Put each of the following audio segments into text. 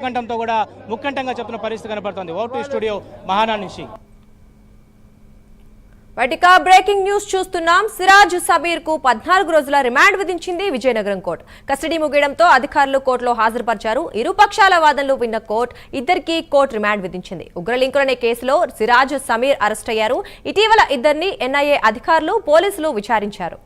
కంఠంతో కూడా ముక్కంఠంగా చెప్తున్న పరిస్థితి కనబడుతోంది. ఓటు స్టూడియో మహానాడు నుంచి. వాటికా బ్రేకింగ్ న్యూస్ చూస్తున్నాం. సిరాజ్ సబీర్ కు 14 రోజుల రిమాండ్ విధించింది విజయనగరం కోర్టు. కస్టడీ ముగియడంతో అధికారులు కోర్టులో హాజరుపరిచారు. ఇరుపక్షాల వాదనలు విన్న కోర్టు ఇద్దరికి కోర్టు రిమాండ్ విధించింది. ఉగ్రలింకులనే కేసులో సిరాజ్ సమీర్ అరెస్ట్ అయ్యారు. ఇటీవల ఇద్దరిని ఎన్ఐఏ అధికారులు పోలీసులు విచారించారు.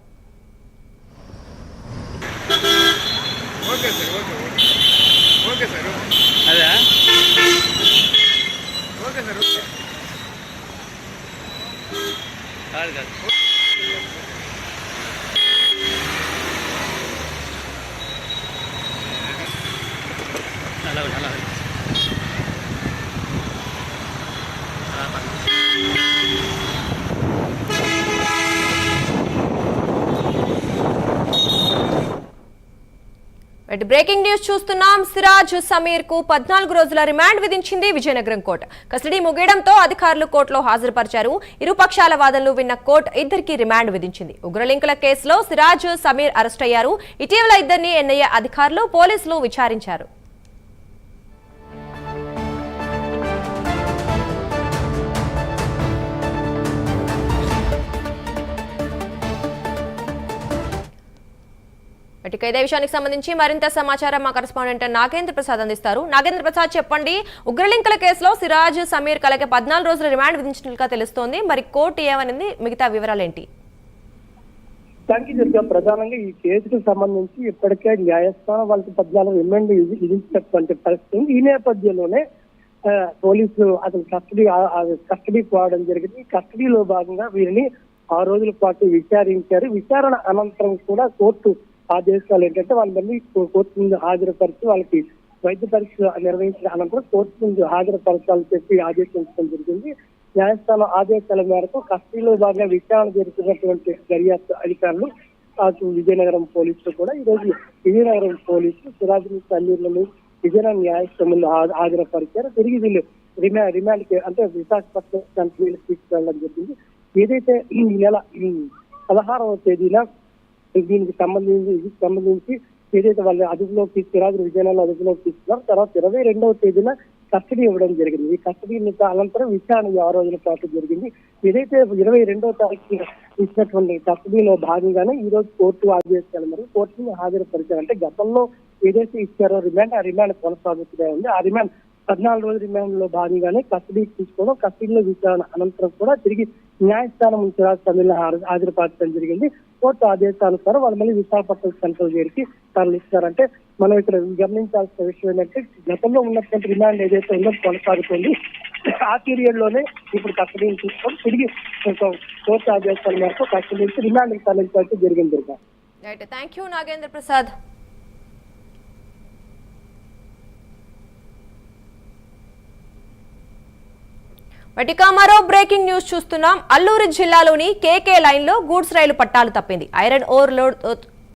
బ్రేకింగ్ న్యూస్ చూస్తున్నాం. సిరాజ్ సమీర్ కు 14 రోజుల రిమాండ్ విధించింది విజయనగరం కోర్టు. కస్టడీ ముగియడంతో అధికారులు కోర్టులో హాజరుపరిచారు. ఇరుపక్షాల వాదనలు విన్న కోర్టు ఇద్దరికి రిమాండ్ విధించింది. ఉగ్రలింకుల కేసులో సిరాజ్ సమీర్ అరెస్ట్ అయ్యారు. ఇటీవల ఇద్దరిని ఎన్ఐఏ అధికారులు పోలీసులు విచారించారు. ఇదే విషయానికి సంబంధించి మరింత సమాచారం మా కరెస్పాండెంట్ నాగేంద్ర ప్రసాద్ అందిస్తారు. నాగేంద్ర ప్రసాద్, చెప్పండి, ఉగ్రలింకుల కేసులో సిరాజ్ సమీర్ కలకి 14 రోజుల రిమాండ్ విధించినట్లుగా తెలుస్తోంది. మరి కోర్టు ఏమనింది, మిగతా వివరాలు ఏంటి? ప్రధానంగా ఈ కేసుకు సంబంధించి ఇప్పటికే న్యాయస్థానం వాళ్ళకి 14 రిమాండ్ విధించినటువంటి పరిస్థితి. ఈ నేపథ్యంలోనే పోలీసులు అతను కస్టడీకి పోవడం జరిగింది. కస్టడీలో భాగంగా వీరిని 6 రోజుల పాటు విచారించారు. విచారణ అనంతరం కూడా కోర్టు ఆదేశాలు ఏంటంటే వాళ్ళని కోర్టు ముందు హాజరుపరిచి వాళ్ళకి వైద్య పరీక్ష నిర్వహించిన అనంతరం కోర్టు ముందు హాజరుపరచాలని చెప్పి ఆదేశించడం జరిగింది. న్యాయస్థానం ఆదేశాల మేరకు కస్టడీలో భాగంగా విచారణ జరుగుతున్నటువంటి దర్యాప్తు అధికారులు అటు విజయనగరం పోలీసులు కూడా ఈ రోజు విజయనగరం పోలీసులు సిరాజ్ సమీర్లను విజయనగరం న్యాయస్థానంలో హాజరుపరిచారు. తిరిగి వీళ్ళు రిమాండ్కి అంటే విశాఖపట్నం తీసుకెళ్ళడం జరిగింది. ఏదైతే ఈ నెల 16వ తేదీన దీనికి సంబంధించి ఏదైతే వాళ్ళ అదుపులోకి సిరాజ్ విజయనగరంలో అదుపులోకి తీసుకున్నారు. తర్వాత 22వ తేదీన కస్టడీ ఇవ్వడం జరిగింది. ఈ కస్టడీ అనంతరం విచారణ 6 రోజుల పాటు జరిగింది. ఏదైతే 22వ తారీఖు ఇచ్చినటువంటి కస్టడీలో భాగంగానే ఈ రోజు కోర్టు ఆదేశాలు మరియు కోర్టుని హాజరుపరిచారు. అంటే గతంలో ఏదైతే ఇచ్చారో రిమాండ్, ఆ రిమాండ్ కొనసాగుతూనే ఉంది. ఆ రిమాండ్ 14 రోజుల రిమాండ్ లో భాగంగానే కస్టడీకి తీసుకోవడం, కస్టడీలో విచారణ అనంతరం కూడా తిరిగి న్యాయస్థానం సిరాజ్ సమీర్ను హాజరుపరచడం జరిగింది. కోర్టు ఆదేశానుసారం వాళ్ళు మళ్ళీ విశాఖపట్నం సెంట్రల్ జైలుకి తరలిస్తారంటే మనం ఇక్కడ గమనించాల్సిన విషయం ఏంటంటే గతంలో ఉన్నటువంటి రిమాండ్ ఏదైతే ఉందో కొనసాగుతుంది. ఆ పీరియడ్ లోనే ఇప్పుడు కస్టడీని తీసుకొని తిరిగి కోర్టు ఆదేశాల మేరకు కస్టడీ నుంచి రిమాండ్ తరలించాల్సి జరిగింది. Thank you Nagendra Prasad. వాటికా మరో బ్రేకింగ్ న్యూస్ చూస్తున్నాం. అల్లూరు జిల్లాలోని కేకే లైన్ లో గూడ్స్ రైలు పట్టాలు తప్పింది. Iron ore load